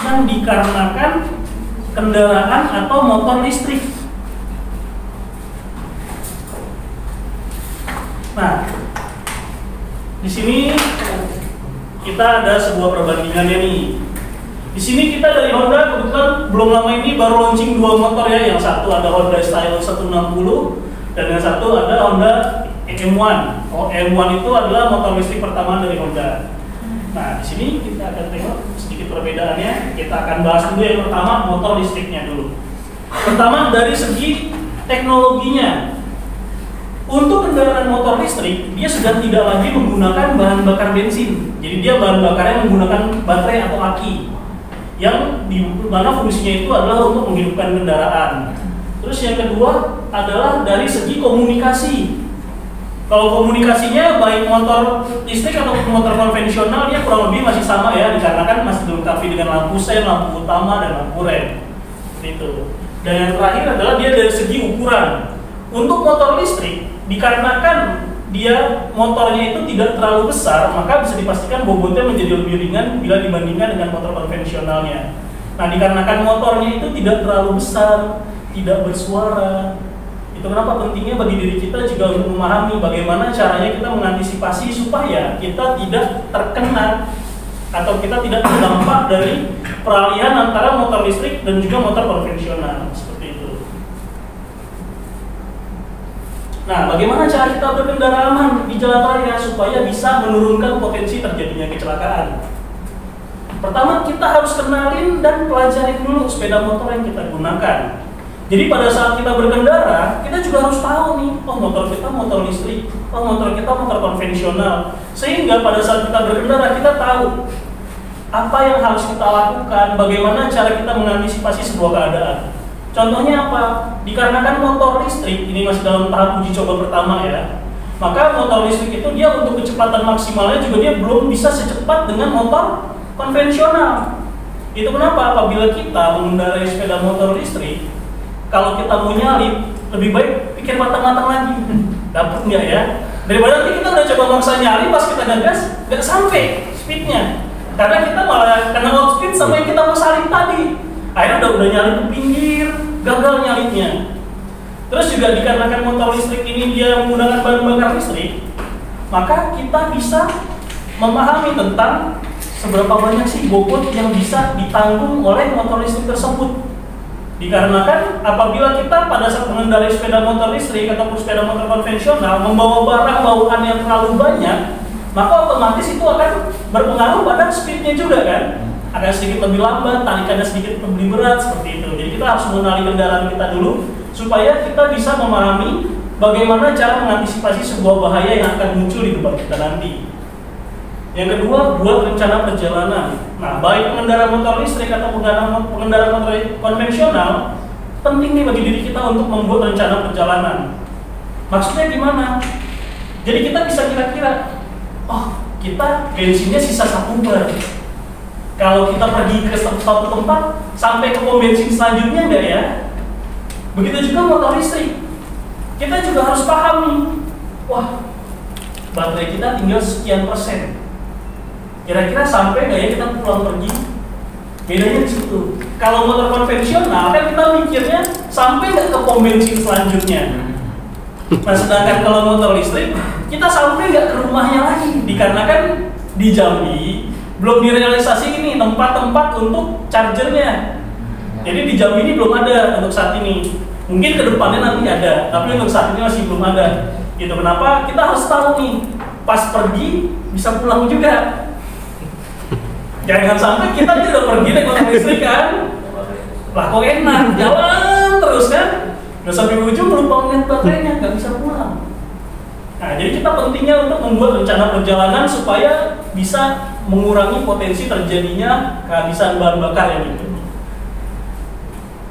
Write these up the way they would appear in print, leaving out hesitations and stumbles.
yang dikarenakan kendaraan atau motor listrik. Nah, di sini kita ada sebuah perbandingannya nih. Di sini kita dari Honda kebetulan belum lama ini baru launching dua motor ya. Yang satu ada Honda Style 160 dan yang satu ada Honda M1. M1 itu adalah motor listrik pertama dari Honda. Nah, di sini kita akan tengok sedikit perbedaannya. Kita akan bahas dulu yang pertama motor listriknya dulu. Pertama dari segi teknologinya. Untuk kendaraan motor listrik, dia sudah tidak lagi menggunakan bahan bakar bensin. Jadi dia bahan bakarnya menggunakan baterai atau aki, yang di mana fungsinya itu adalah untuk menghidupkan kendaraan. Terus yang kedua adalah dari segi komunikasi. Kalau komunikasinya baik motor listrik atau motor konvensional, dia kurang lebih masih sama ya, dikarenakan masih dilengkapi dengan lampu sen, lampu utama, dan lampu rem. Itu. Dan yang terakhir adalah dia dari segi ukuran. Untuk motor listrik, dikarenakan dia motornya itu tidak terlalu besar, maka bisa dipastikan bobotnya menjadi lebih ringan bila dibandingkan dengan motor konvensionalnya. Nah, dikarenakan motornya itu tidak terlalu besar, tidak bersuara, itu kenapa pentingnya bagi diri kita juga untuk memahami bagaimana caranya kita mengantisipasi supaya kita tidak terkena atau kita tidak terdampak dari peralihan antara motor listrik dan juga motor konvensional. Seperti itu. Nah, bagaimana cara kita berkendara aman di jalan raya supaya bisa menurunkan potensi terjadinya kecelakaan? Pertama, kita harus kenalin dan pelajari dulu sepeda motor yang kita gunakan. Jadi pada saat kita berkendara, kita juga harus tahu nih, oh motor kita motor listrik, oh motor kita motor konvensional. Sehingga pada saat kita berkendara, kita tahu apa yang harus kita lakukan, bagaimana cara kita mengantisipasi sebuah keadaan. Contohnya apa? Dikarenakan motor listrik ini masih dalam tahap uji coba pertama ya, maka motor listrik itu dia untuk kecepatan maksimalnya juga dia belum bisa secepat dengan motor konvensional. Itu kenapa apabila kita mengendarai sepeda motor listrik, kalau kita mau nyalip, lebih baik pikir matang-matang lagi. Dapat nggak ya? Daripada nanti kita udah coba maksa nyalip, pas kita ngegas, nggak sampai speednya. Karena kita malah kena outspeed sama yang kita mau salip tadi. Akhirnya udah nyalip ke pinggir, gagal nyalipnya. Terus juga dikarenakan motor listrik ini dia menggunakan bahan bakar listrik, maka kita bisa memahami tentang seberapa banyak sih bobot yang bisa ditanggung oleh motor listrik tersebut. Dikarenakan apabila kita pada saat mengendarai sepeda motor listrik ataupun sepeda motor konvensional membawa barang bawaan yang terlalu banyak, maka otomatis itu akan berpengaruh pada speednya juga kan. Akan sedikit lebih lambat, tarikannya sedikit lebih berat, seperti itu. Jadi kita harus mengenali kendaraan kita dulu supaya kita bisa memahami bagaimana cara mengantisipasi sebuah bahaya yang akan muncul di depan kita nanti. Yang kedua, buat rencana perjalanan. Nah, baik pengendara motor listrik atau pengendara motor konvensional, penting nih bagi diri kita untuk membuat rencana perjalanan. Maksudnya gimana? Jadi kita bisa kira-kira, oh kita bensinnya sisa 1 bar. Kalau kita pergi ke suatu tempat, sampai ke pom bensin selanjutnya enggak ya? Begitu juga motor listrik. Kita juga harus paham nih, wah baterai kita tinggal sekian persen. Kira-kira sampai nggak ya kita pulang pergi? Bedanya di situ. Kalau motor konvensional kan kita mikirnya sampai nggak ke pom bensin selanjutnya. Nah, sedangkan kalau motor listrik kita sampai nggak ke rumahnya lagi, dikarenakan di Jambi belum direalisasi ini tempat-tempat untuk chargernya. Jadi di Jambi ini belum ada untuk saat ini. Mungkin kedepannya nanti ada, tapi untuk saat ini masih belum ada. Gitu. Kenapa? Kita harus tahu nih, pas pergi bisa pulang juga. Jangan sampai kita udah pergi naik motor listrik kan, lah kok enak, jalan terus kan, udah sampai ujung lupa ngeliat baterainya, nggak bisa pulang. Nah, jadi kita pentingnya untuk membuat rencana perjalanan supaya bisa mengurangi potensi terjadinya kehabisan bahan bakar yang itu.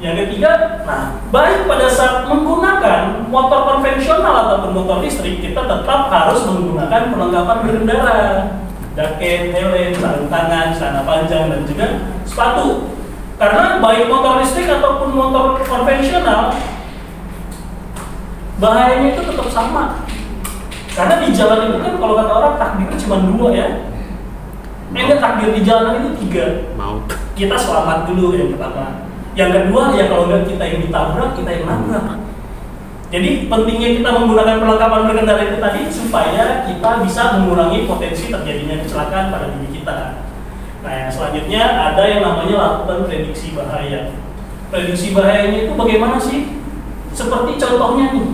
Yang ketiga, nah, baik pada saat menggunakan motor konvensional ataupun motor listrik, kita tetap harus menggunakan perlengkapan berkendara. Jaket, helm, sarung tangan, celana panjang, dan juga sepatu. Karena baik motor listrik ataupun motor konvensional, bahayanya itu tetap sama. Karena di jalan itu kan kalau kata orang takdirnya cuma 2 ya. Enggak, takdir di jalanan itu 3. Maut. Kita selamat dulu yang pertama. Yang kedua, ya kalau enggak kita yang ditabrak, kita yang nabrak. Jadi pentingnya kita menggunakan perlengkapan berkendara itu tadi supaya kita bisa mengurangi potensi terjadinya kecelakaan pada diri kita. Nah, yang selanjutnya ada yang namanya lakukan prediksi bahaya. Prediksi bahayanya itu bagaimana sih? Seperti contohnya nih,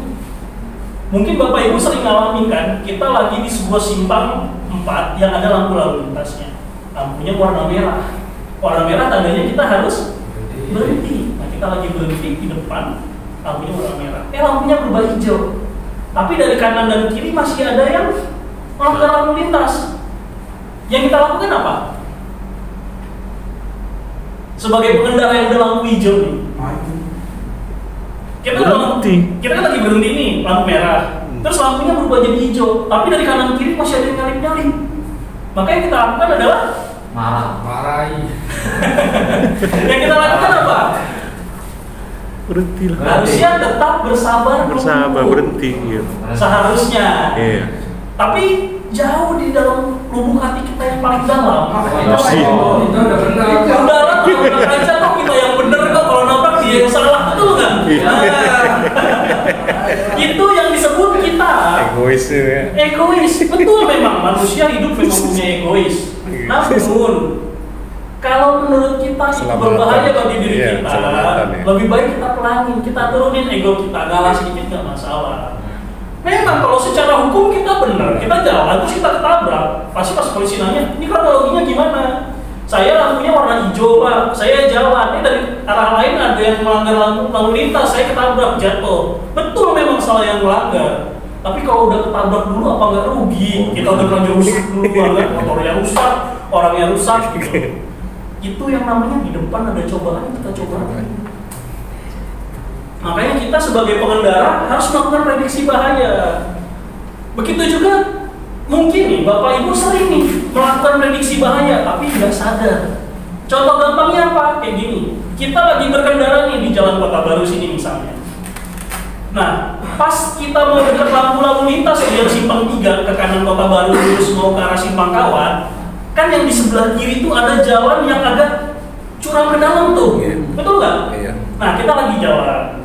mungkin Bapak Ibu sering ngalamin kan, kita lagi di sebuah simpang 4 yang ada lampu lalu lintasnya. Lampunya warna merah. Warna merah tandanya kita harus berhenti. Nah, kita lagi berhenti di depan, lampunya warna merah. Lampunya berubah hijau. Tapi dari kanan dan kiri masih ada yang melanggar lalu lintas. Yang kita lakukan apa? Sebagai pengendara yang udah lampu hijau nih, kita kan lagi berhenti nih, lampu merah. Terus lampunya berubah jadi hijau, tapi dari kanan kiri masih ada yang nyalip-nyalip. Maka yang kita lakukan adalah marahi. Yang kita lakukan apa? Berhenti lah. Harusnya tetap bersabar berhenti gitu. Seharusnya. Iya. Tapi jauh di dalam lubuk hati kita yang paling dalam. Itu udah benar. Udahlah, kalau aja kok kita yang bener kok, kalau nabrak dia yang salah, betul nggak? Itu yang disebut kita Egois ya. egois. Betul, memang manusia hidup memang punya egois. Namun kalau menurut kita itu berbahaya bagi diri kita, lebih baik kita pelangin, kita turunin ego kita, ngalah sedikit nggak masalah. Memang kalau secara hukum kita benar, kita jalan terus kita ketabrak, pasti pas polisi nanya, ini kronologinya gimana? Saya lampunya warna hijau Pak, saya jalan, ini dari arah lain ada yang melanggar lampu lalu lintas, saya ketabrak, jatuh. Betul, memang salah yang melanggar. Tapi kalau udah ketabrak dulu apa nggak rugi? Kita udah terlanjur rusak dulu, motornya rusak, orangnya rusak gitu. Itu yang namanya di depan ada cobaan, kita cobain. Makanya kita sebagai pengendara harus melakukan prediksi bahaya. Begitu juga mungkin nih Bapak Ibu sering nih melakukan prediksi bahaya tapi nggak sadar. Contoh gampangnya apa? Kayak gini, kita lagi berkendara nih di Jalan Kota Baru sini misalnya. Nah, pas kita mau dekat lampu lalu lintas di simpang 3 ke kanan Kota Baru terus mau ke arah simpang Kawan, kan yang di sebelah kiri itu ada jalan yang agak curam ke dalam tuh, betul nggak? Iya. Nah, kita lagi jalan.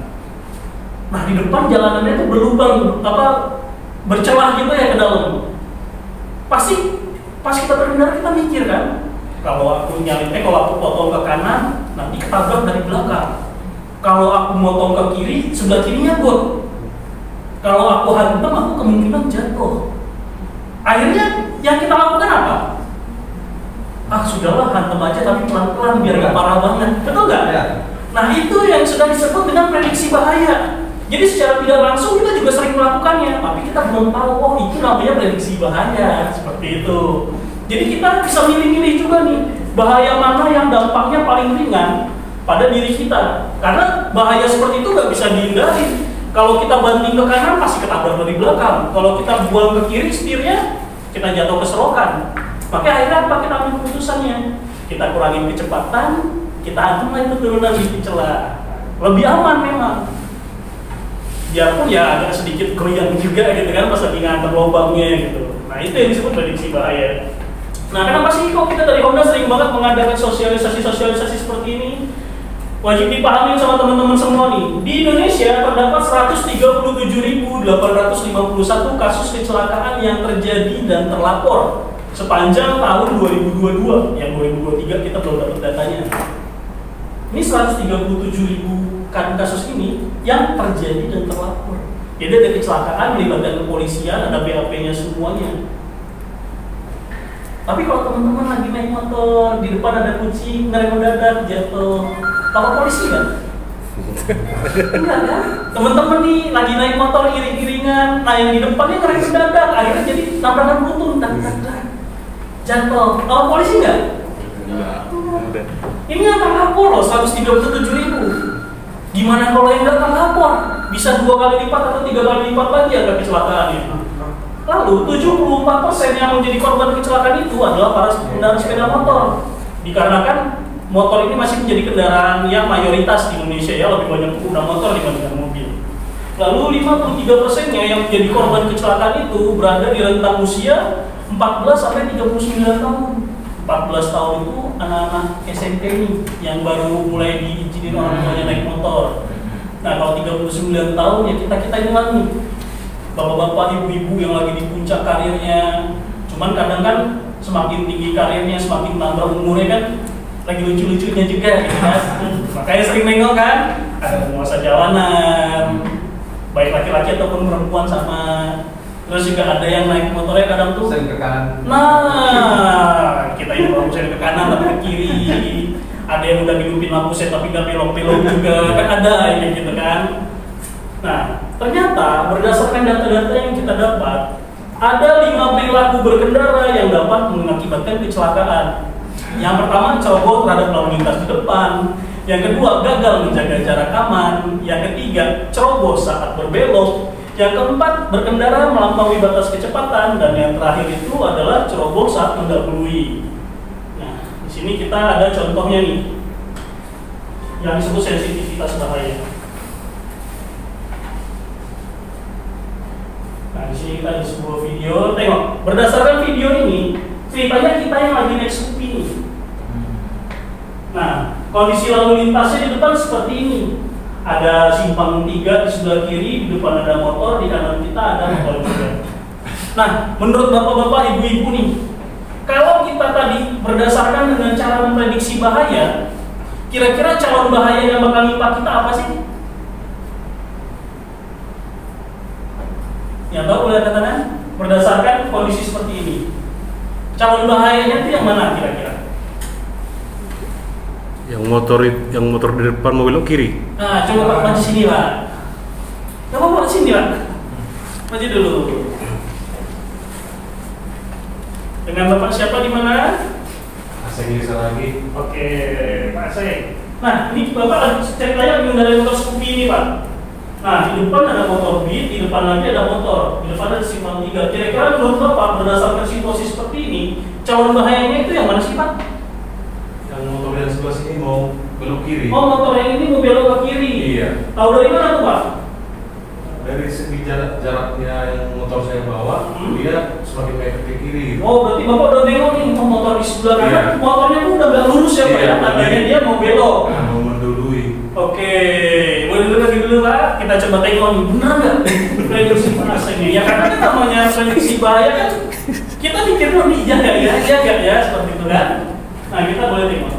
Nah, di depan jalanannya itu berlubang, bercelah gitu ya ke dalam. Pasti pas kita berkendara kita mikir kan, kalau aku kalau aku potong ke kanan, nanti ketabrak dari belakang. Kalau aku motong ke kiri, sebelah kirinya got. Kalau aku hantam, aku kemungkinan jatuh. Akhirnya yang kita lakukan apa? Sudahlah, hantam aja tapi pelan-pelan biar nggak parah banget, betul nggak? Ya. Nah, itu yang sudah disebut dengan prediksi bahaya. Jadi secara tidak langsung kita juga sering melakukannya, tapi kita belum tahu, oh itu namanya prediksi bahaya, seperti itu. Jadi kita bisa milih-milih juga nih, bahaya mana yang dampaknya paling ringan pada diri kita. Karena bahaya seperti itu nggak bisa dihindari. Kalau kita banting ke kanan, pasti ketabrak dari belakang. Kalau kita buang ke kiri setirnya, kita jatuh ke selokan. Maka akhirnya apa kita ambil keputusannya? Kita kurangin kecepatan, kita hantam itu turunan di celah. Lebih aman memang. Biarpun ya agak sedikit goyang juga gitu kan pas lagi nganter lubangnya gitu. Nah, itu yang disebut prediksi bahaya. Nah, kenapa sih kok kita dari Honda sering banget mengadakan sosialisasi seperti ini? Wajib dipahami sama teman-teman semua nih. Di Indonesia terdapat 137.851 kasus kecelakaan yang terjadi dan terlapor sepanjang tahun 2022. Yang 2023 kita belum dapat datanya. Ini 137.000 kasus ini yang terjadi dan terlapor. Jadi ada kecelakaan melibatkan kepolisian, ada BAP-nya semuanya. Tapi kalau teman-teman lagi naik motor, di depan ada kucing, ngerem mendadak, jatuh, lapor polisi kan? Enggak kan? Teman-teman nih lagi naik motor iring-iringan, nah yang di depannya ngerem mendadak, akhirnya jadi tabrakan beruntun, jatuh, lapor polisi nggak? Enggak. Ini yang terlapor loh, 137.000. Gimana kalau yang nggak terlapor? Bisa 2 kali lipat atau 3 kali lipat lagi ada kecelakaannya. Lalu 74% yang menjadi korban kecelakaan itu adalah para pengendara sepeda motor. Dikarenakan motor ini masih menjadi kendaraan yang mayoritas di Indonesia ya, lebih banyak pengguna motor dibandingkan mobil. Lalu 53%-nya yang menjadi korban kecelakaan itu berada di rentang usia 14 sampai 39 tahun. 14 tahun itu anak-anak SMP nih yang baru mulai diizinin orang tuanya naik motor. Nah kalau 39 tahun ya kita ingat nih bapak-bapak, ibu-ibu yang lagi di puncak karirnya. Cuman kadang kan semakin tinggi karirnya, semakin tambah umurnya kan lagi lucu-lucunya juga gitu kan. Makanya sering nengok kan ada penguasa jalanan, baik laki-laki ataupun perempuan sama. Terus juga ada yang naik motornya kadang tuh Sen ke kanan. nah, kita ini baru sen ke kanan tapi ke kiri. Ada yang udah hidupin lampu set tapi gak belok-belok juga, kan ada yang gitu kan. Nah, ternyata berdasarkan data-data yang kita dapat, ada 5 perilaku berkendara yang dapat mengakibatkan kecelakaan. Yang pertama, ceroboh terhadap lalu lintas di depan. Yang kedua, gagal menjaga jarak aman. Yang ketiga, ceroboh saat berbelok. Yang keempat, berkendara melampaui batas kecepatan. Dan yang terakhir itu adalah ceroboh saat mendahului. Nah, di sini kita ada contohnya nih, yang disebut sensitivitas bahaya. Nah, di sini kita ada sebuah video. Tengok, berdasarkan video ini, ceritanya kita yang lagi naik Scoopy nih. Nah, kondisi lalu lintasnya di depan seperti ini. Ada simpang 3 di sebelah kiri, di depan ada motor, di kanan kita ada motor juga. Nah, menurut bapak-bapak, ibu-ibu nih, kalau kita tadi berdasarkan dengan cara memprediksi bahaya, kira-kira calon bahaya yang bakal nimpa kita apa sih? Yang tahu boleh katakan, berdasarkan kondisi seperti ini, calon bahayanya itu yang mana kira-kira? Yang motor di depan mau belok kiri. Nah, coba Pak maju sini Pak. Coba Pak sini Pak. Maju dulu. Dengan Bapak siapa di mana? Asing bisa lagi. Oke, Pak Aseng. Nah, ini Bapak ceritanya mengendarai motor Scoopy ini Pak. Nah, di depan ada motor Beat, di depan lagi ada motor, di depan ada simpang 3. Kira-kira menurut Bapak berdasarkan situasi seperti ini, calon bahayanya itu yang mana sih Pak? Yang motor yang sebelah sini mau belok kiri. Oh, motor yang ini mau belok ke kiri. Iya. Tahu dari mana tuh Pak? Dari segi jaraknya yang motor saya bawa, dia semakin mepet ke kiri. Oh, berarti Bapak udah nengok nih, oh, motor di sebelah kanan, Iya. motornya tuh udah nggak lurus ya Pak ya? Tandanya dia mau belok. Nah, mau mendului. Oke, boleh dulu lagi dulu Pak, kita coba tengok nih, bener nggak prediksi Pak Asengnya? Ya karena kan namanya prediksi bahaya kan, kita mikir dulu nih, jaga ya, seperti itu kan? Nah, kita boleh tengok.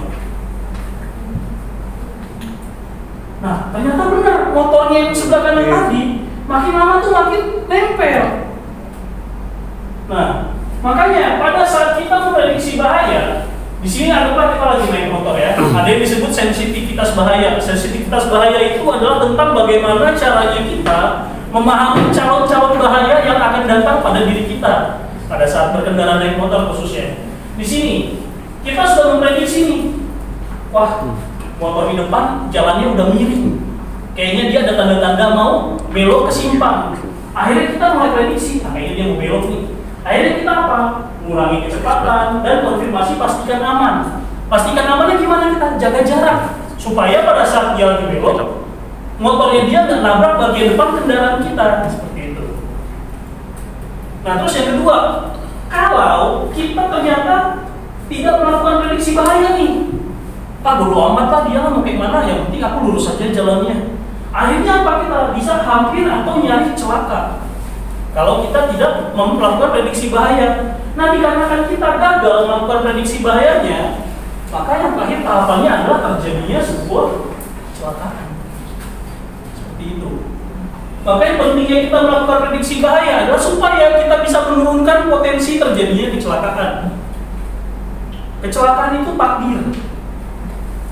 Nah, ternyata benar, motornya yang sebelah kanan tadi, makin lama tuh makin nempel. Nah, makanya pada saat kita memprediksi bahaya, di sini anggaplah kita lagi naik motor ya. Ada yang disebut sensitivitas bahaya. Sensitivitas bahaya itu adalah tentang bagaimana caranya kita memahami calon-calon bahaya yang akan datang pada diri kita pada saat berkendara naik motor khususnya. Di sini kita sudah memprediksi nih, wah motor di depan jalannya udah miring, kayaknya dia ada tanda-tanda mau belok ke simpang. Akhirnya kita mulai prediksi, kayaknya dia mau belok nih. Akhirnya kita apa? Mengurangi kecepatan dan konfirmasi pastikan aman. Pastikan amannya gimana? Kita jaga jarak supaya pada saat dia lagi belok, motornya dia nggak nabrak bagian depan kendaraan kita, seperti itu. Nah terus yang kedua, kalau kita ternyata tidak melakukan prediksi bahaya nih, bodo amat lah dia mau kayak mana, yang penting aku lurus saja jalannya. Akhirnya apa, kita bisa hampir atau nyaris celaka kalau kita tidak melakukan prediksi bahaya. Nah dikarenakan kita gagal melakukan prediksi bahayanya, maka yang terakhir tahapannya adalah terjadinya sebuah kecelakaan. Seperti itu. Maka yang pentingnya kita melakukan prediksi bahaya adalah supaya kita bisa menurunkan potensi terjadinya kecelakaan. Kecelakaan itu takdir.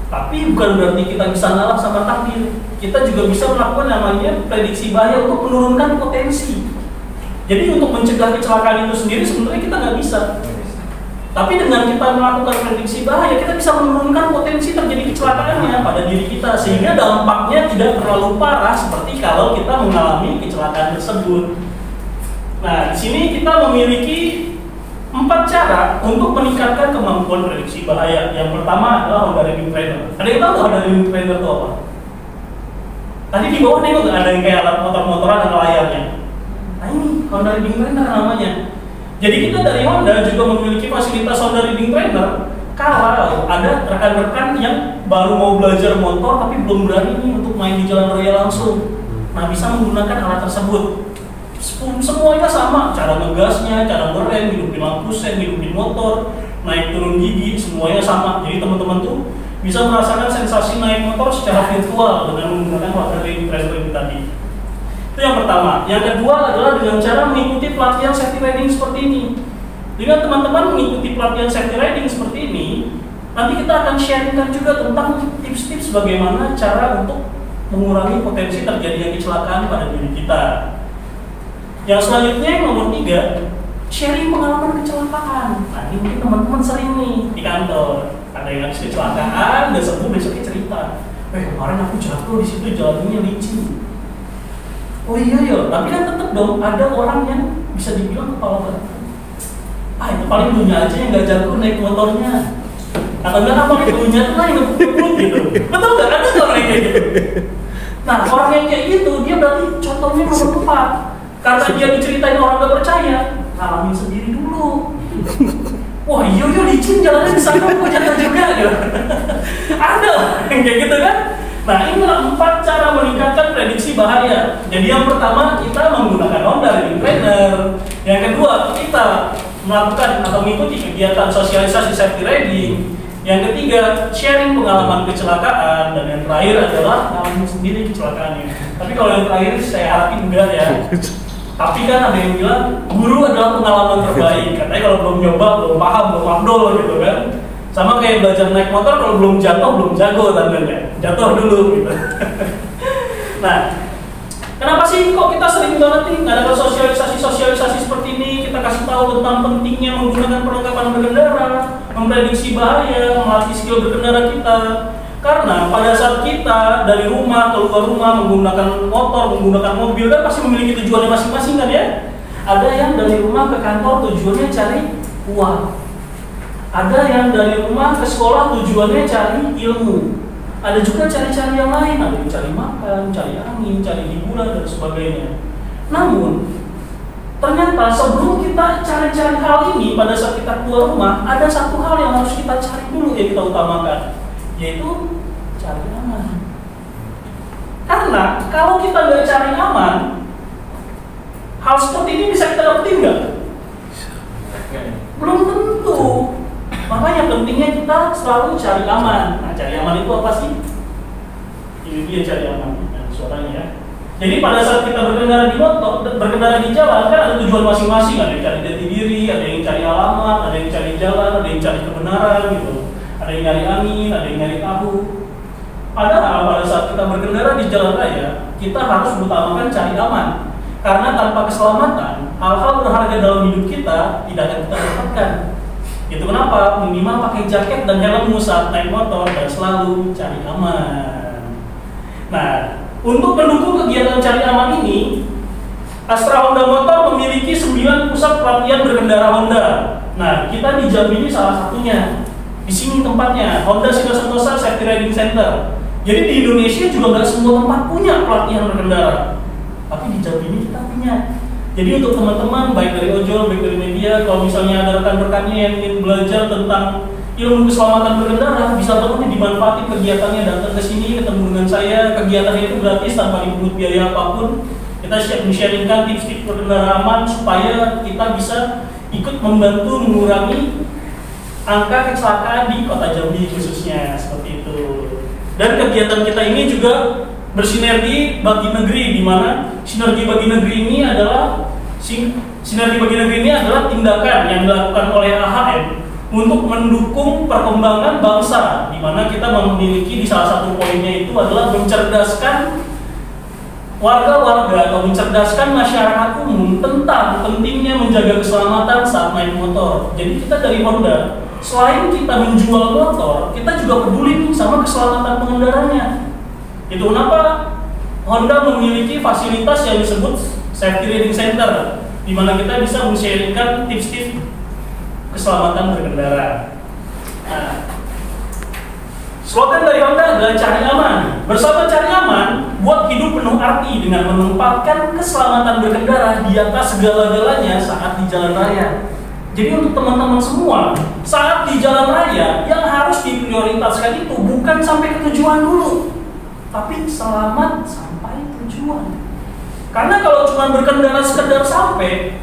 Tapi bukan berarti kita bisa ngalah sama takdir. Kita juga bisa melakukan namanya prediksi bahaya untuk menurunkan potensi. Jadi untuk mencegah kecelakaan itu sendiri sebenarnya kita nggak bisa. Tapi dengan kita melakukan prediksi bahaya, kita bisa menurunkan potensi terjadi kecelakaannya pada diri kita, sehingga dampaknya tidak terlalu parah seperti kalau kita mengalami kecelakaan tersebut. Nah, di sini kita memiliki 4 cara untuk meningkatkan kemampuan prediksi bahaya. Yang pertama adalah Honda Riding Trainer. Ada yang tahu Honda Riding Trainer itu apa? Tadi di bawah nengok nggak ada yang kayak alat motor-motoran atau layarnya? Nah ini Honda Riding Trainer namanya. Jadi kita dari Honda juga memiliki fasilitas Honda Riding Trainer. Kalau ada rekan-rekan yang baru mau belajar motor tapi belum berani nih untuk main di jalan raya langsung, nah bisa menggunakan alat tersebut. Semuanya sama, cara ngegasnya, cara ngerem, hidupin lampu sen, hidupin motor, naik turun gigi, semuanya sama. Jadi teman-teman tuh bisa merasakan sensasi naik motor secara virtual dengan menggunakan Honda Riding Trainer tadi. Itu yang pertama. Yang kedua adalah dengan cara mengikuti pelatihan safety riding seperti ini. Dengan teman-teman mengikuti pelatihan safety riding seperti ini, nanti kita akan sharingkan juga tentang tips-tips bagaimana cara untuk mengurangi potensi terjadinya kecelakaan pada diri kita. Yang selanjutnya yang nomor 3, sharing pengalaman kecelakaan. Nah ini mungkin teman-teman sering nih di kantor, ada yang habis kecelakaan, dan sembuh besoknya cerita, kemarin aku jatuh di situ jalannya licin. Oh iya ya, tapi kan tetap dong ada orang yang bisa dibilang kepala batu. Itu paling dulunya aja yang gak jago naik motornya. Atau enggak paling dulunya tuh yang ngebut gitu. Betul nggak? Ada nggak orang kayak gitu? Nah orang yang kayak gitu dia berarti contohnya nomor 4. Karena dia diceritain orang gak percaya, ngalamin sendiri dulu. Wah iya licin jalannya di sana, kok jatuh juga gitu. Ada yang kayak gitu kan? Nah inilah 4 cara meningkatkan prediksi bahaya. Jadi yang pertama kita menggunakan Honda Riding Trainer. Yang kedua kita melakukan atau mengikuti kegiatan sosialisasi safety riding. Yang ketiga sharing pengalaman kecelakaan. Dan yang terakhir adalah ngalamin sendiri kecelakaannya. Tapi kalau yang terakhir saya harapin enggak ya. Tapi kan ada yang bilang guru adalah pengalaman terbaik. Katanya kalau belum nyoba, belum paham, belum afdol gitu kan. Sama kayak belajar naik motor, kalau belum jatuh, belum jago tandanya. Jatuh dulu gitu. Nah, kenapa sih kok kita sering banget nih ngadakan sosialisasi seperti ini? Kita kasih tahu tentang pentingnya menggunakan perlengkapan berkendara, memprediksi bahaya, melatih skill berkendara kita. Karena pada saat kita dari rumah keluar rumah menggunakan motor, menggunakan mobil kan pasti memiliki tujuannya masing-masing kan ya? Ada yang dari rumah ke kantor tujuannya cari uang. Ada yang dari rumah ke sekolah tujuannya cari ilmu. Ada juga cari-cari yang lain, ada yang cari makan, cari angin, cari hiburan dan sebagainya. Namun ternyata sebelum kita cari-cari hal ini pada saat kita keluar rumah, ada satu hal yang harus kita cari dulu yang kita utamakan, yaitu cari aman. Karena kalau kita nggak cari aman, hal seperti ini bisa kita dapetin nggak? Belum tentu. Makanya pentingnya kita selalu cari aman. Nah, cari aman itu apa sih? Ini dia cari aman. Nah, suaranya ya. Jadi pada saat kita berkendara di motor, berkendara di jalan kan ada tujuan masing-masing. Ada yang cari jati diri, ada yang cari alamat, ada yang cari jalan, ada yang cari kebenaran gitu. Ada yang nyari angin, ada yang nyari tahu. Padahal pada saat kita berkendara di jalan raya, kita harus mengutamakan cari aman. Karena tanpa keselamatan, hal-hal berharga dalam hidup kita tidak akan kita dapatkan. Itu kenapa minimal pakai jaket dan helm saat naik motor dan selalu cari aman. Nah, untuk mendukung kegiatan cari aman ini, Astra Honda Motor memiliki 9 pusat pelatihan berkendara Honda. Nah, kita di Jambi ini salah satunya. Di sini tempatnya, Honda Sino Sentosa Safety Riding Center. Jadi di Indonesia juga nggak semua tempat punya pelatihan berkendara. Tapi di Jambi ini kita punya. Jadi untuk teman-teman, baik dari ojol, baik dari media, kalau misalnya ada rekan-rekannya yang ingin belajar tentang ilmu keselamatan berkendara, bisa banget dimanfaatkan kegiatannya, datang ke sini, ketemu dengan saya. Kegiatannya itu gratis tanpa dipungut biaya apapun. Kita siap men-sharingkan tips-tips berkendara aman supaya kita bisa ikut membantu mengurangi angka kecelakaan di Kota Jambi khususnya, seperti itu. Dan kegiatan kita ini juga bersinergi bagi negeri, di mana sinergi bagi negeri ini adalah tindakan yang dilakukan oleh AHM untuk mendukung perkembangan bangsa, di mana kita memiliki di salah satu poinnya itu adalah mencerdaskan warga-warga atau mencerdaskan masyarakat umum tentang pentingnya menjaga keselamatan saat naik motor. Jadi kita dari Honda, selain kita menjual motor, kita juga peduli nih sama keselamatan pengendaranya. Itu kenapa Honda memiliki fasilitas yang disebut Safety Riding Center, di mana kita bisa men-sharingkan tips-tips keselamatan berkendara. Nah, slogan dari Honda adalah cari aman. Bersama cari aman, buat hidup penuh arti dengan menempatkan keselamatan berkendara di atas segala-galanya saat di jalan raya. Jadi untuk teman-teman semua, saat di jalan raya yang harus diprioritaskan itu bukan sampai ke tujuan dulu, tapi selamat sampai tujuan. Karena kalau cuma berkendara sekedar sampai,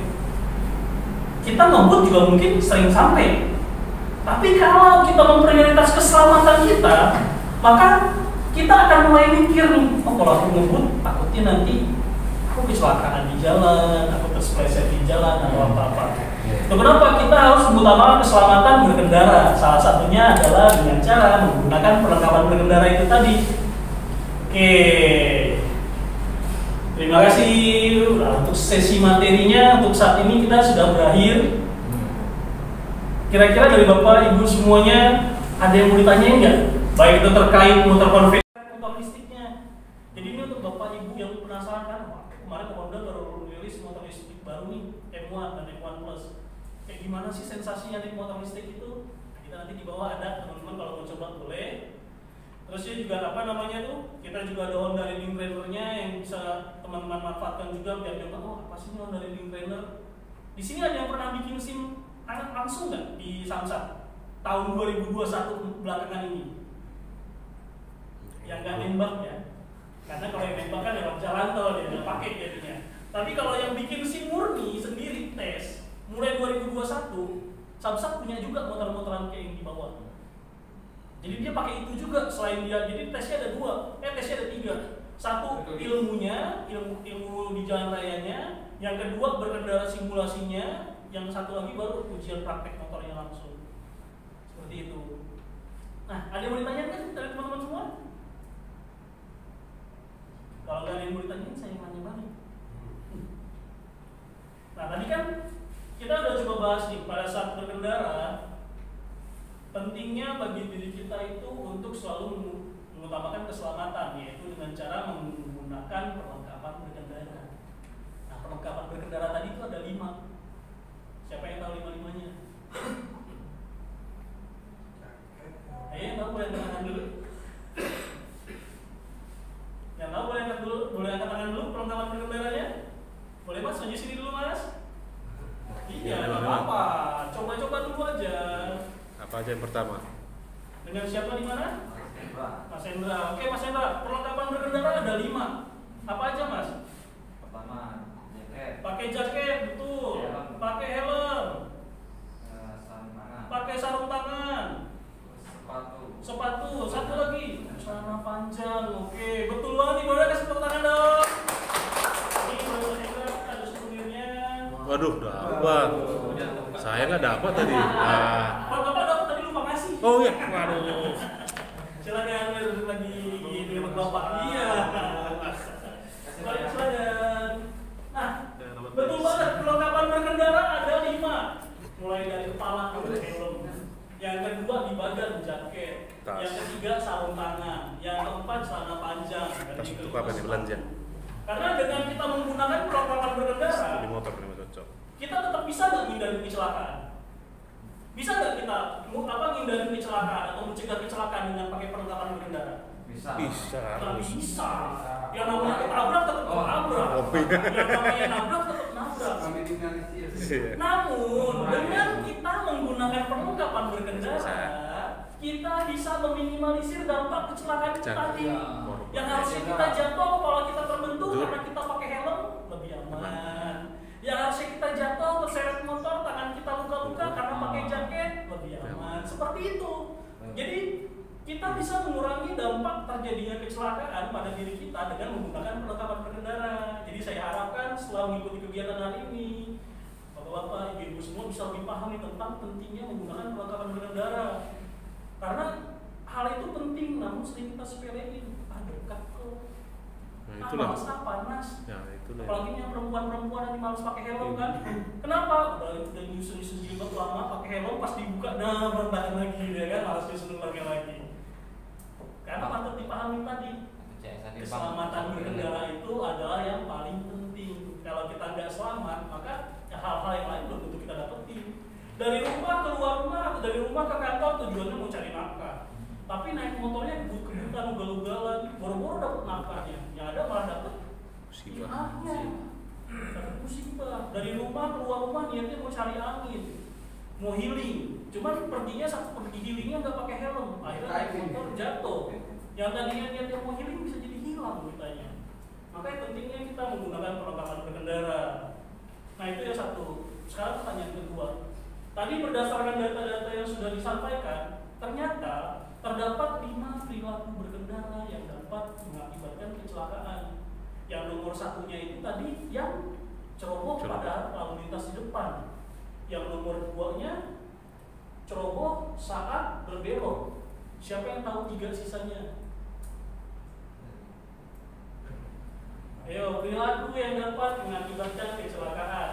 kita ngebut juga mungkin sering sampai. Tapi kalau kita memprioritas keselamatan kita, maka kita akan mulai mikir nih, oh kalau aku ngebut, takutnya nanti aku kecelakaan di jalan, aku terspleset di jalan atau apa-apa. Itu kenapa kita harus mengutamakan keselamatan berkendara. Salah satunya adalah dengan cara menggunakan perlengkapan berkendara itu tadi. Oke, terima kasih. Nah, untuk sesi materinya untuk saat ini kita sudah berakhir. Kira-kira dari Bapak Ibu semuanya ada yang mau ditanyain nggak? Baik itu terkait motor konvensional, motor listriknya. Jadi ini untuk Bapak Ibu yang penasaran kan, kemarin Honda baru rilis motor listrik baru nih, M1 dan M1 Plus. Kayak gimana sih sensasinya naik motor listrik itu? Kita nanti di bawah ada, teman-teman kalau mau coba boleh. Terus ya juga apa namanya tuh, kita juga ada Honda Riding Trainer-nya yang bisa teman-teman manfaatkan juga biar coba, oh apa sih Honda Riding Trainer? Di sini ada yang pernah bikin SIM anak langsung nggak di Samsung tahun 2021 belakangan ini? Yang nggak nembak ya, karena kalau yang nembak kan lewat jalan tol dia nggak pakai jadinya. Tapi kalau yang bikin SIM murni sendiri tes, mulai 2021 Samsung punya juga motor-motoran kayak yang di bawah. Jadi dia pakai itu juga selain dia. Jadi tesnya ada tesnya ada 3. Satu ilmunya, ilmu di jalan rayanya. Yang kedua berkendara simulasinya. Yang satu lagi baru ujian praktek motornya langsung. Seperti itu. Nah, ada yang mau ditanyakan dari teman-teman semua? Kalau nggak ada yang mau ditanyain, saya nanya balik. Nah, tadi kan kita udah coba bahas nih pada saat berkendara. Pentingnya bagi diri kita itu untuk selalu mengutamakan keselamatan, yaitu dengan cara menggunakan perlengkapan berkendara. Nah, perlengkapan berkendara tadi itu ada 5. Siapa yang tahu 5-5-nya? Ayo, yang tahu boleh angkat tangan dulu. Yang tahu boleh angkat tangan dulu perlengkapan berkendaranya. Boleh Mas, maju sini dulu Mas. Iya, nggak apa-apa. Coba-coba dulu aja. Apa aja yang pertama? Dengan siapa di mana? Mas Hendra. Oke Mas Hendra, perlengkapan berkendara ada 5. Apa aja Mas? Pertama, jaket. Pakai jaket, betul. Pakai helm. Pakai sarung tangan. Sepatu. Satu lagi, celana panjang. Oke, betul banget nih. Boleh kasih tepuk tangan dong. Ini Mas Hendra ada souvenirnya. Waduh, dapat. Saya nggak dapat tadi. Bapak dapat tadi lupa kasih. Oh iya, waduh. Silakan lagi di Bapak. Iya. Silakan. Nah, betul banget. Perlengkapan berkendara ada 5. Mulai dari kepala sampai helm. Yang kedua di badan jaket. Tas. Yang ketiga sarung tangan. Yang keempat celana panjang. Tas untuk apa nih belanja? Karena dengan kita menggunakan perlengkapan berkendara, Di motor cocok. kita tetap bisa nggak menghindari kecelakaan? Bisa nggak kita menghindari kecelakaan atau mencegah kecelakaan dengan pakai perlengkapan berkendara? Bisa. Nggak bisa. Yang namanya ketabrak tetap ketabrak. Yang namanya nabrak tetap nabrak. Namun dengan kita menggunakan perlengkapan berkendara, kita bisa meminimalisir dampak kecelakaan itu tadi. Yang harusnya kita jatuh kepala kita terbentur karena kita pakai helm lebih aman. Yang harusnya kita jatuh terseret motor tangan kita luka-luka karena pakai jaket lebih aman. Seperti itu. Jadi kita bisa mengurangi dampak terjadinya kecelakaan pada diri kita dengan menggunakan perlengkapan berkendara. Jadi saya harapkan setelah mengikuti kegiatan hari ini, bapak-bapak, ibu-ibu semua bisa lebih paham tentang pentingnya menggunakan perlengkapan berkendara. Karena hal itu penting, namun sering kita sepelein. Dekat kok. Males panas. Ya, itulah. Apalagi yang perempuan-perempuan yang males pakai helm kan? Kenapa? Udah nyusun jilbab lama pakai helm, pas dibuka berantakan lagi dia kan, malas nyusun lagi. Karena patut dipahami tadi, keselamatan berkendara itu adalah yang paling penting. Kalau kita nggak selamat, maka hal-hal yang lain belum tentu kita dapetin. Dari rumah keluar rumah atau dari rumah ke kantor tujuannya mau cari nafkah. Tapi naik motornya kebutuhan ugal-ugalan, boro-boro dapet nafkahnya. Yang ada malah dapet musibah. Dari rumah keluar rumah niatnya mau cari angin. mau healing, cuman pergi healingnya nggak pakai helm, akhirnya motor jatuh. Yang tadinya niatnya mau healing bisa jadi hilang mitanya. Makanya pentingnya kita menggunakan perlengkapan berkendara. Nah itu yang satu. Sekarang pertanyaan kedua. Tadi berdasarkan data-data yang sudah disampaikan, ternyata terdapat 5 perilaku berkendara yang dapat mengakibatkan kecelakaan. Yang nomor satunya itu tadi yang ceroboh pada lalu lintas di depan. Yang nomor 2-nya ceroboh saat berbelok. Siapa yang tahu 3 sisanya? Ayo, perilaku yang dapat mengakibatkan kecelakaan.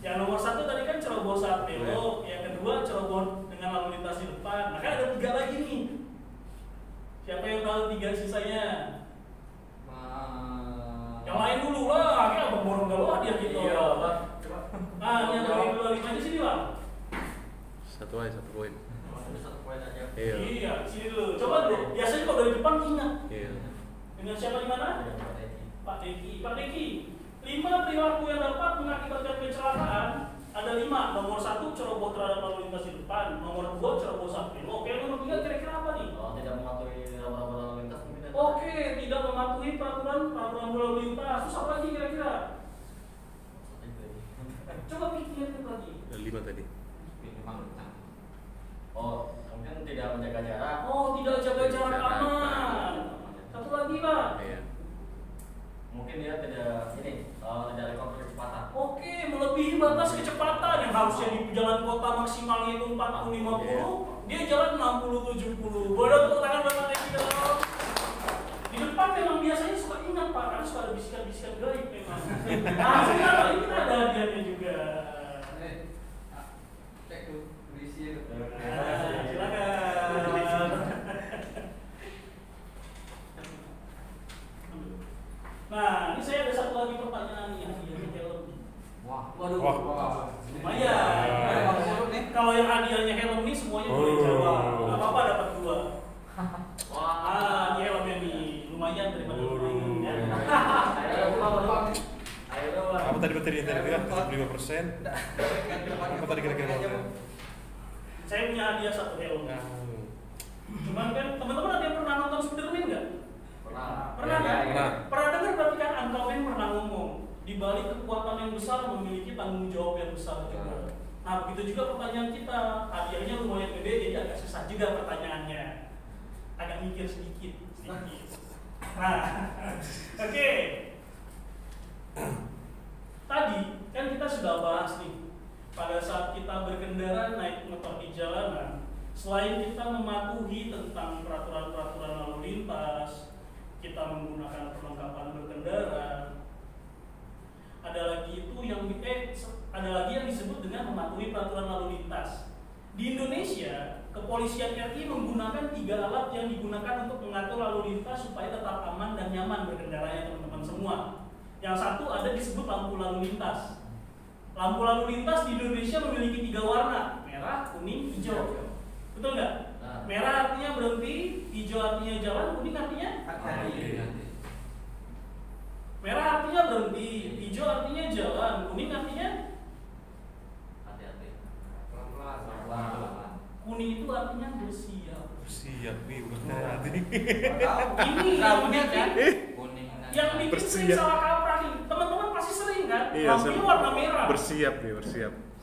Yang nomor 1 tadi kan ceroboh saat belok, yang kedua ceroboh dengan lalu lintas di depan. Nah kan ada 3 lagi nih. Siapa yang tahu 3 sisanya? Yang lain dulu lah, kayak abang borong galau dia gitu. Iya, Bang. Nah, yang dari 25 di sini Bang. Satu poin. Satu poin aja. Iya. Sini dulu. Coba dulu. Biasanya kalau dari depan ingat. Iya. Dengan siapa di mana? Pak Deki. 5 perilaku yang dapat mengakibatkan kecelakaan ada 5. Nomor 1 ceroboh terhadap lalu lintas di depan. Nomor 2 ceroboh saat belok. Oke, nomor 3 kira-kira apa nih? Tidak mematuhi aturan lalu lintas mungkin. Oke, tidak mematuhi peraturan lalu lintas. Terus apa lagi kira-kira? Coba pikir lagi. 5 tadi. Oh, mungkin tidak menjaga jarak. Oh, tidak jaga jarak aman. Satu lagi Pak. Iya. Mungkin dia tidak rekor kecepatan. Oke, melebihi batas kecepatan yang harusnya di jalan kota maksimalnya itu 40-50, dia jalan 60-70. Boleh tepuk tangan buat Pak Deki dong. Di depan memang biasanya suka ingat Pak, karena suka ada bisikan-bisikan gaib memang. Nah, sekarang kali kita ada hadiahnya juga. Cek tuh, berisi itu. Silakan. Nah, ini saya ada satu lagi pertanyaan nih, hadiahnya helm. Waduh. Lumayan. Kalau yang hadiahnya helm nih semuanya boleh jawab. Gak apa-apa dapat 2. Wah, ini helmnya nih lumayan daripada permainannya. Apa tadi materinya tadi? 75%. Apa tadi kira-kira? Saya punya hadiah 1 helm. Cuman kan teman-teman ada yang pernah nonton Spiderman nggak? Pernah dengar berarti kan Uncle Ben pernah ngomong di balik kekuatan yang besar memiliki tanggung jawab yang besar juga. Nah begitu juga pertanyaan kita, hadiahnya lumayan gede jadi agak susah juga pertanyaannya, agak mikir sedikit. Nah, oke. Tadi kan kita sudah bahas nih pada saat kita berkendara naik motor di jalanan, selain kita mematuhi tentang peraturan-peraturan lalu lintas, kita menggunakan perlengkapan berkendara. Ada lagi yang disebut dengan mematuhi peraturan lalu lintas. Di Indonesia, kepolisian RI menggunakan 3 alat yang digunakan untuk mengatur lalu lintas supaya tetap aman dan nyaman berkendaranya teman-teman semua. Yang satu ada disebut lampu lalu lintas. Lampu lalu lintas di Indonesia memiliki 3 warna, merah, kuning, hijau. Betul nggak? Merah artinya berhenti, hijau artinya jalan, kuning artinya merah artinya berhenti, hijau artinya jalan, kuning artinya Hati-hati. Pelan-pelan. kuning itu artinya bersiap. Siap nih, udah hati. Ini yang bikin sering Bersiap. salah kaprah nih. Teman-teman pasti sering kan? Iya, Lampunya warna merah. Bersiap.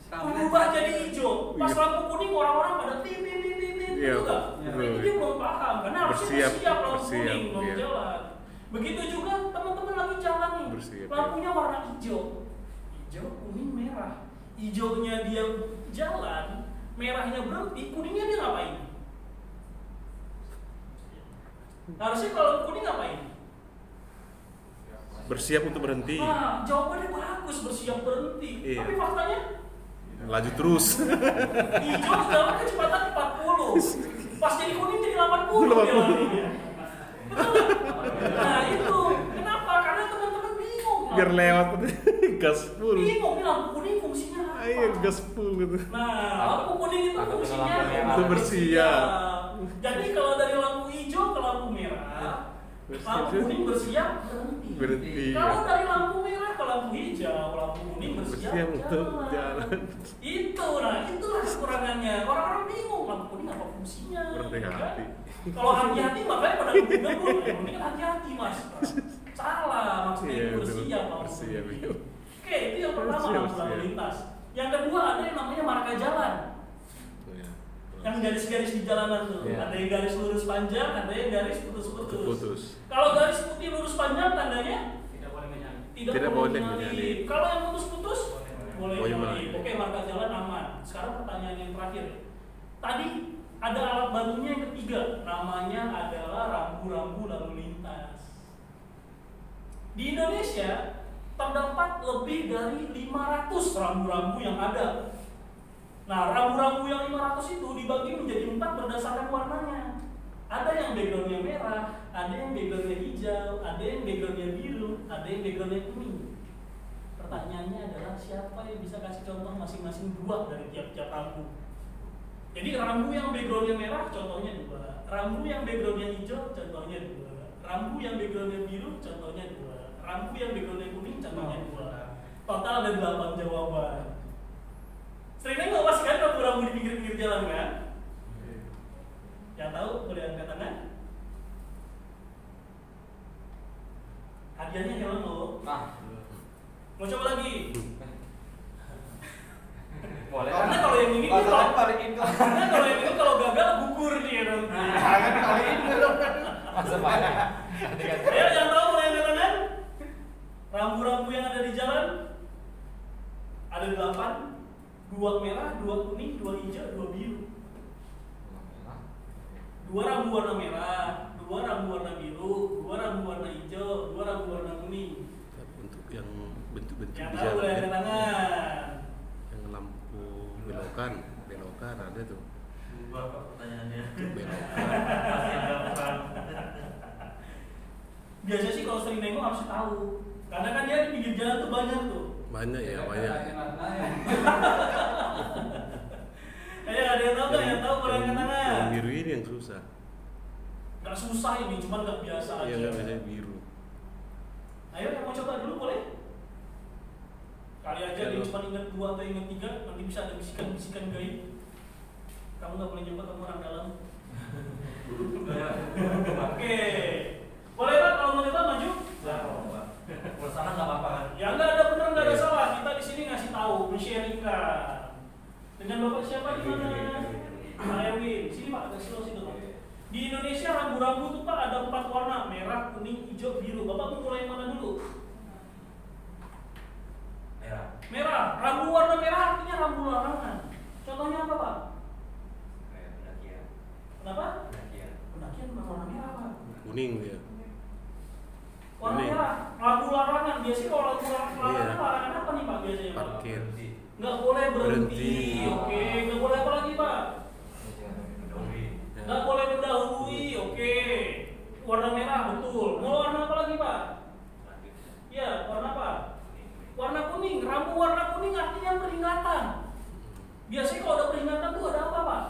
Berubah jadi hijau. Pas Iya. lampu kuning orang-orang pada tin Iya, juga. betul. Itu dia belum paham karena harusnya bersiap lampu bersiap, kuning belum iya. jalan. Begitu juga teman-teman lagi jalan nih. Bersiap, Lampunya warna hijau. Hijau, kuning, merah. Hijaunya dia jalan, merahnya berhenti, kuningnya dia ngapain? Harusnya kalau kuning ngapain? Bersiap untuk berhenti. Nah, jawabannya bagus, bersiap berhenti. Iya. Tapi faktanya Lanjut terus. hijau jalan kecepatan 40. Pas jadi kuning jadi 80 dia larinya. Betul nggak? Nah itu kenapa? Karena teman-teman bingung. Biar lewat gas full. Bingung nih lampu kuning fungsinya apa? Ayo gas full gitu. Nah, lampu kuning itu fungsinya Itu bersiap. Jadi kalau dari lampu hijau ke lampu merah, Lampu kuning bersiap berhenti. Kalau dari lampu merah ke lampu hijau, lampu kuning bersiap jalan. Itulah kekurangannya. Orang-orang bingung lampu kuning apa fungsinya. Berhati-hati. Kalau hati-hati makanya pada bingung. Yang penting hati-hati mas. Salah maksudnya itu bersiap lampu kuning. Oke, itu yang pertama lampu lalu lintas. Yang kedua ada yang namanya marka jalan. Yang garis-garis di jalanan tuh, ada yang garis lurus panjang, ada yang garis putus-putus. Kalau garis putih lurus panjang tandanya Tidak boleh menyalip. tidak boleh menyalip. Kalau yang putus-putus boleh Boleh menyalip. Oke, marka jalan aman. Sekarang pertanyaan yang terakhir. Tadi ada alat bantunya yang ketiga, namanya adalah rambu-rambu lalu lintas. Di Indonesia terdapat lebih dari 500 rambu-rambu yang ada. Nah, rambu-rambu yang 500 itu dibagi menjadi 4 berdasarkan warnanya. Ada yang backgroundnya merah, ada yang backgroundnya hijau, ada yang backgroundnya biru, ada yang backgroundnya kuning. Pertanyaannya adalah siapa yang bisa kasih contoh masing-masing 2 dari tiap-tiap rambu. Jadi rambu yang backgroundnya merah contohnya 2, rambu yang backgroundnya hijau contohnya 2, rambu yang backgroundnya biru contohnya 2, rambu yang backgroundnya kuning contohnya 2. Total ada 8 jawaban. Seringnya nggak pas kan rambu-rambu di pinggir-pinggir jalan kan? Yang tahu boleh angkat tangan. Hadiahnya jalan lo. Mau coba lagi? Boleh. Karena kalau yang ini kalau gagal gugur nih nanti. Kali ini dong. Masa banyak. Ayo yang tahu boleh angkat tangan. Rambu-rambu yang ada di jalan ada 8. 2 merah, 2 kuning, 2 hijau, 2 biru. 2 rambu warna merah, 2 rambu warna biru, 2 rambu warna hijau, 2 rambu warna kuning. Untuk yang bentuk-bentuk Yang di tahu boleh jalan angkat tangan. yang lampu belokan ada tuh. Berapa pertanyaannya? Belokan. Biasanya sih kalau sering nengok harus tahu. Karena kan dia di pinggir jalan tuh banyak tuh. Banyak ya, banyak. Ayo ada yang tahu nggak? Yang tahu boleh angkat tangan. Yang biru ini yang susah. Nggak susah ini, cuman nggak biasa aja. Iya, nggak biasanya biru. Ayo yang mau coba dulu boleh? Kali aja dia cuma ingat 2 atau ingat 3, nanti bisa ada bisikan-bisikan gaib. Kamu nggak boleh nyoba, kamu orang dalam. Oke, boleh Pak kalau mau coba maju? Bersama nggak apa-apa kan? Ya nggak ada benar nggak ada salah. Kita di sini ngasih tahu, men-sharingkan. Dengan Bapak siapa di mana? Pak Erwin, sini Pak, ke situ Pak. Di Indonesia rambu-rambu tuh Pak ada 4 warna, merah, kuning, hijau, biru. Bapak mau mulai mana dulu? Merah. Rambu warna merah artinya rambu larangan. Contohnya apa Pak? Kenapa? Pendakian bukan warna merah Pak. Kuning dia. Warna Kuning. merah, rambu larangan. Biasanya kalau rambu larangan, Iya. larangan apa nih Pak biasanya Pak? Parkir. Nggak boleh berhenti. Berhenti. Oke, nggak boleh apa lagi Pak? Nggak boleh mendahului. Oke. Warna merah betul. Mau warna apa lagi Pak? Iya, warna apa? Warna kuning. Rambu warna kuning artinya peringatan. Biasanya kalau ada peringatan tuh ada apa Pak?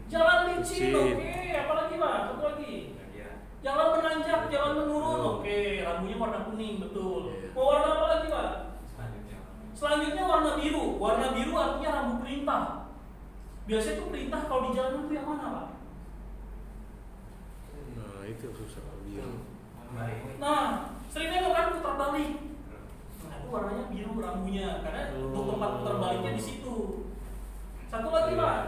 Jalan licin. Oke, apa lagi Pak? Satu lagi. Jalan menanjak, jalan menurun. Oke, rambunya warna kuning, betul. Mau warna apa lagi Pak? Selanjutnya warna biru. Warna biru artinya rambu perintah. Biasanya tuh perintah kalau di jalan itu yang mana Pak? Nah, itu susah biru. Nah, seringnya kan putar balik. Nah, itu warnanya biru rambunya karena untuk tempat putar baliknya di situ. Satu lagi Pak.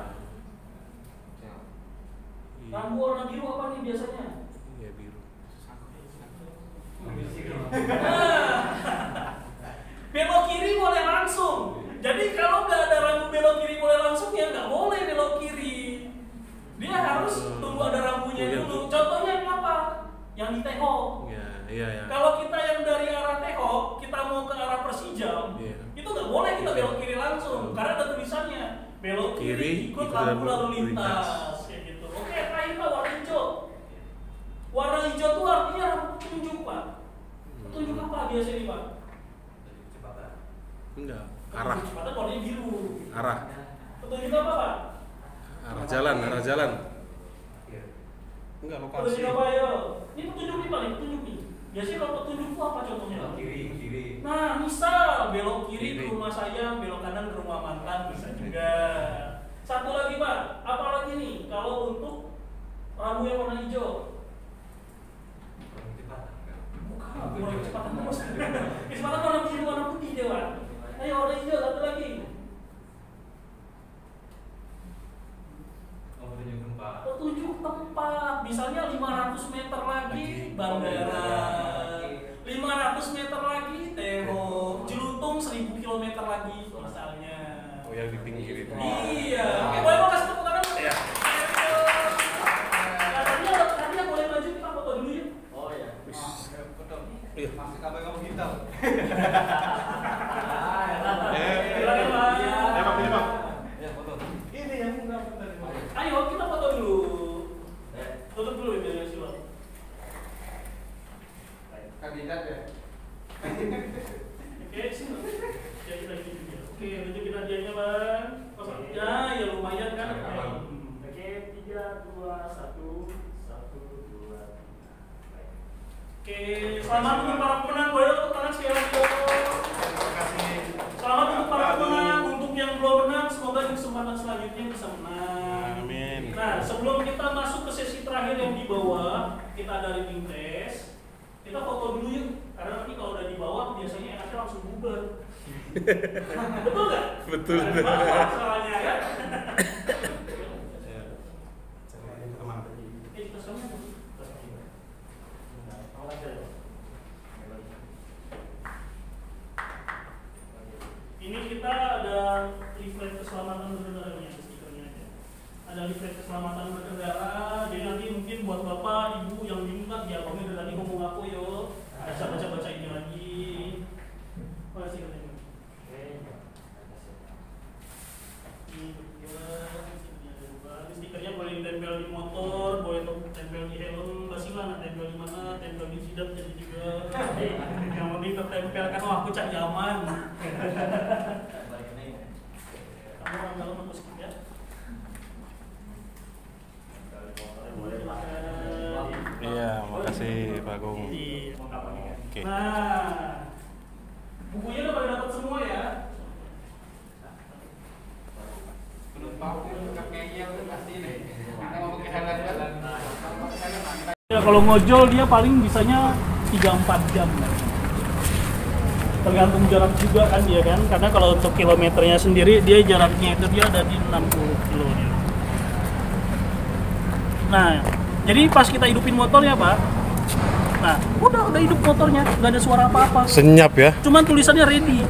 Rambu warna biru apa nih biasanya? Iya, biru. Belok kiri boleh langsung. Jadi kalau nggak ada rambu belok kiri boleh langsung ya nggak boleh belok kiri. Dia harus tunggu ada rambunya dulu. Contohnya apa? Yang di Tehok. Iya. Kalau kita yang dari arah Tehok, kita mau ke arah Persijam, itu nggak boleh kita belok kiri langsung, karena ada tulisannya belok kiri ikut lampu lalu lintas, kayak gitu. Oke, terakhir Pak, warna hijau. Warna hijau itu artinya petunjuk Pak. Petunjuk apa biasanya Pak? Enggak, arah. Kecepatan warnanya biru. Arah. Petunjuk apa Pak? Arah jalan. Enggak, lokasi. Petunjuk Coba ayo. Ini petunjuk nih paling petunjuk nih. Biasanya kalau petunjuk itu apa contohnya? Kiri. Nah, misal belok kiri ke rumah saya, belok kanan ke rumah mantan bisa juga. Satu lagi Pak, apa lagi nih? Kalau untuk rambu yang warna hijau. Bukan, kurang kecepatan terus. Kecepatan warna biru, warna putih dia Pak. Ayo warna hijau, satu lagi. Petunjuk tempat. Misalnya 500 meter lagi bandara. 500 meter lagi Tero. Jelutung 1000 km lagi misalnya. Oh yang di pinggir itu. Iya. Oke, boleh mau kasih tepuk tangan? Iya. Tadi boleh maju kita foto dulu ya. Oh iya. Foto. Masih kamu kita. Silakan Pak. Bang. Ya, foto. Ini yang enggak tadi. Ayo kita foto dulu. Tutup dulu ya silakan. Kandidat ya. Oke, sini. Ya kita gitu ya. Oke, tunjukin hadiahnya Bang. Ya lumayan kan. Oke, 3, 2, 1, 1, 2, 3. Oke, selamat untuk para pemenang. Boleh tepuk tangan sekali lagi. Terima kasih. Selamat untuk para pemenang. Untuk yang belum menang, semoga di kesempatan selanjutnya bisa menang. Amin. Nah, sebelum kita masuk ke sesi terakhir yang di bawah, kita ada rating test. Kita foto dulu yuk, karena nanti kalau udah di bawah biasanya enaknya langsung bubar. Betul nggak? Betul. Di bawah soalnya kan? Kita sama dulu. Ini kita ada leaflet keselamatan berkendara nih, stikernya aja. Ada leaflet keselamatan berkendara. Jadi nanti mungkin buat bapak, ibu yang bingung kan, ya kamu dari tadi ngomong aku yo. Baca ini lagi. Makasih katanya. Ini stikernya boleh ditempel di motor, boleh tempel di helm, masih lah tempel di mana, tempel di jidat jadi juga. Yang penting tertempelkan, oh aku cari aman. Kamu orang dalam aku skip ya. Iya, makasih Pak Agung. Oke. Nah, bukunya udah pada dapat semua ya. Ya, kalau ngojol dia paling bisanya 3-4 jam. Tergantung jarak juga kan dia kan, karena kalau untuk kilometernya sendiri dia jaraknya itu dia ada di 60 kilo dia. Nah, jadi pas kita hidupin motornya Pak, nah udah hidup motornya, nggak ada suara apa-apa. Senyap ya. Cuman tulisannya ready.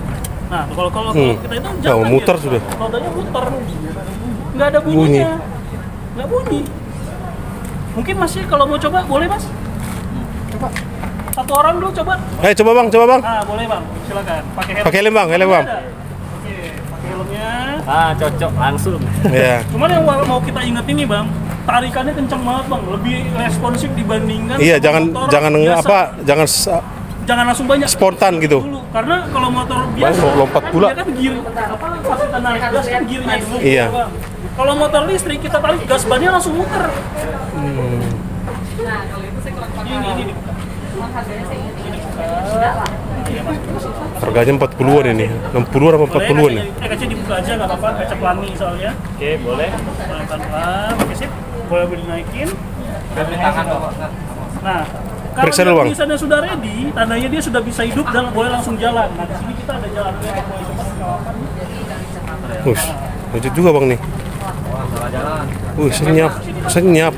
Nah, kalau kita itu jangan muter ya. sudah. Rodanya muter. Nggak ada bunyinya. Nggak bunyi. Mungkin masih kalau mau coba boleh Mas? Coba. Satu orang dulu coba. Ayo coba Bang. Ah, boleh Bang. Silakan. Pakai helm. Pakai helm Bang. Oke, pakai helmnya. Ah, cocok langsung. Iya. Cuman yang mau kita ingetin nih Bang, tarikannya kenceng banget Bang, lebih responsif dibandingkan Iya, motor biasa. Jangan langsung banyak spontan gitu. dulu. Karena kalau motor biasa Bang, lompat kan pula. dia kan gear pas kita naik gas kan gearnya dulu. Iya. Bang. Kalau motor listrik kita tarik gas bannya langsung muter. Nah, kalau itu saya kurang paham. Ini. Harganya saya enggak lah. Harganya 40-an ini. 60-an apa 40-an ya? Kaca dibuka aja nggak apa-apa, kaca pelangi soalnya. Oke, boleh. Pelan-pelan, oke sip. Boleh dinaikin. Beri tangan dong. Nah, kalau Periksa dulu, Bang. tulisannya sudah ready, tandanya dia sudah bisa hidup dan boleh langsung jalan. Nah, di sini kita ada jalannya, boleh coba kawakan. Lucu juga Bang nih. Salah jalan. Senyap.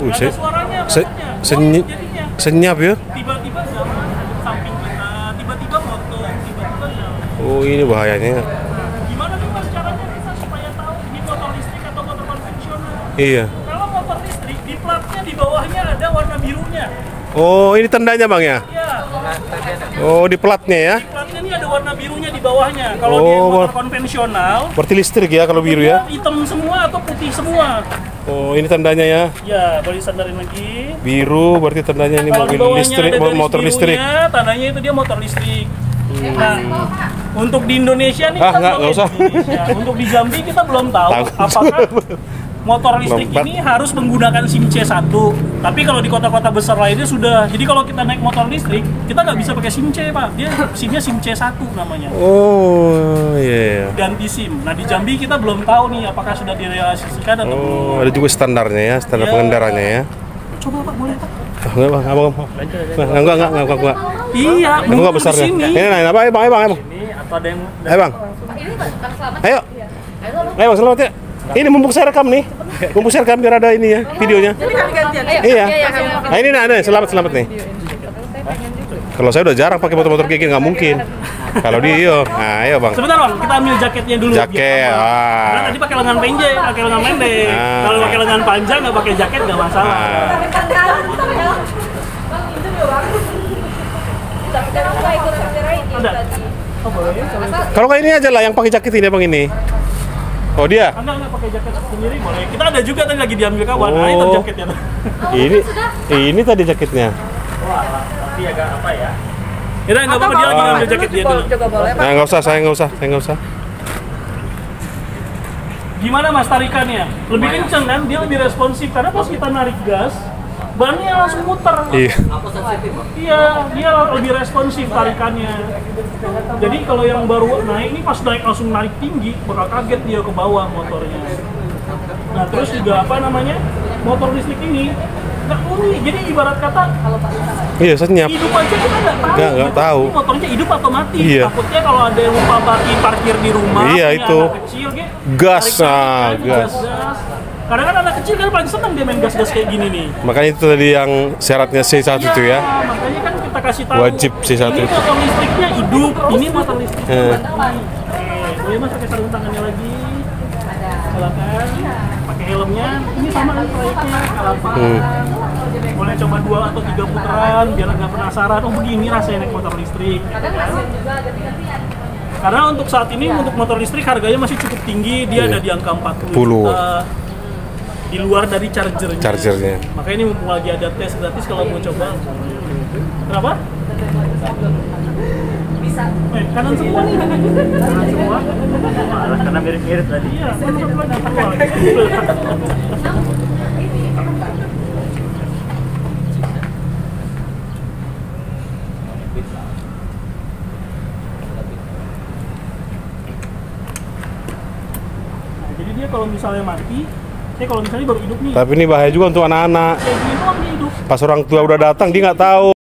Nggak ada suaranya, jadinya. Senyap ya. Tiba-tiba jalan samping kita, tiba-tiba motor, tiba-tiba jalan. Oh ini bahayanya. Gimana nih Mas caranya kita supaya tahu ini motor listrik atau motor konvensional? Iya. Kalau motor listrik, di platnya di bawahnya ada warna birunya. Oh ini tandanya Bang ya. Iya. Oh di platnya ya. Di platnya ini ada warna birunya di bawahnya. Kalau di Oh, motor konvensional, Berarti listrik ya kalau biru ya. hitam semua atau putih semua. Oh ini tandanya ya. Ya, boleh sandarin lagi. Biru berarti tandanya ini Kalau di mobil bawahnya listrik, ada garis motor listrik. birunya, tandanya itu dia motor listrik. Nah, untuk di Indonesia nih kita nggak belum usah. di Indonesia. Untuk di Jambi kita belum tahu apakah motor listrik ini harus menggunakan SIM C1. Tapi kalau di kota-kota besar lainnya sudah. Jadi kalau kita naik motor listrik, kita nggak bisa pakai SIM C, Pak. Dia SIM-nya SIM C1 namanya. Oh, iya. Ganti SIM. Nah, di Jambi kita belum tahu nih apakah sudah direalisasikan atau belum. Oh, ada juga standarnya ya, standar pengendaranya ya. Coba Pak, boleh Pak? Enggak, Bang. Enggak. Iya, Aku enggak besar ya. sini. Ini apa? Bang. Ini atau ada yang Ayo, Bang. Ini Bang Selamat. Ayo. Ayo, Bang, selamat ya. Ini mumpung saya rekam nih. Mumpung saya rekam biar ada ini ya, videonya. Jadi kami gantian. Iya. Nah, ini ada selamat nih. Kalau saya udah jarang pakai motor-motor kayak gini, nggak mungkin. Kalau dia, ayo Bang. Sebentar Bang, kita ambil jaketnya dulu. Jaket, Karena tadi pakai lengan pendek, pakai lengan pendek. Kalau pakai lengan panjang nggak pakai jaket nggak masalah. Ada. Oh boleh. Kalau kayak ini aja lah yang pakai jaket ini Bang ini. Oh dia? Enggak pakai jaket sendiri boleh. Kita ada juga tadi lagi diambil kawan. Nah itu jaketnya tuh. Ini tadi jaketnya. Wah, tapi agak apa ya? Kira nggak apa-apa dia lagi ngambil jaket dia dulu. Juga boleh, Pak. Nah, saya nggak usah. Gimana Mas tarikannya? Lebih kenceng kan? Dia lebih responsif karena pas kita narik gas, bannya langsung muter. Iya. Iya, dia lebih responsif tarikannya. Jadi kalau yang baru naik ini pas naik langsung narik tinggi, bakal kaget dia ke bawah motornya. Nah terus juga apa namanya? Motor listrik ini nggak unik. Jadi ibarat kata Iya, senyap. hidup aja kita nggak tahu. Nggak tahu. Ini motornya hidup atau mati. Iya. Takutnya kalau ada yang lupa parkir di rumah, Iya, punya itu. anak kecil, Gas, tarik-tarik, gas. Kadang kan anak kecil kan paling seneng dia main gas-gas kayak gini nih. Makanya itu tadi yang syaratnya C1 itu ya. Makanya kan kita kasih tahu. Wajib sih satu Ini itu. motor listriknya hidup, ini motor listriknya Eh. mati. Boleh Mas pakai sarung tangannya lagi. Silakan. Pakai helmnya. Ini sama kan proyeknya, Kalapan. Boleh coba 2 atau 3 putaran biar nggak penasaran. Oh begini rasanya naik motor listrik. Karena untuk saat ini untuk motor listrik harganya masih cukup tinggi, dia ada di angka 40 juta. Di luar dari chargernya. Makanya ini mumpung lagi ada tes gratis kalau mau coba. Kenapa? Bisa. Kanan semua nih. Kanan semua. malah karena mirip-mirip tadi. Iya, kanan semua semua. Jadi dia kalau misalnya mati, kalau misalnya baru hidup nih. Tapi ini bahaya juga untuk anak-anak. Kayak gini doang dia hidup. Pas orang tua udah datang dia nggak tahu.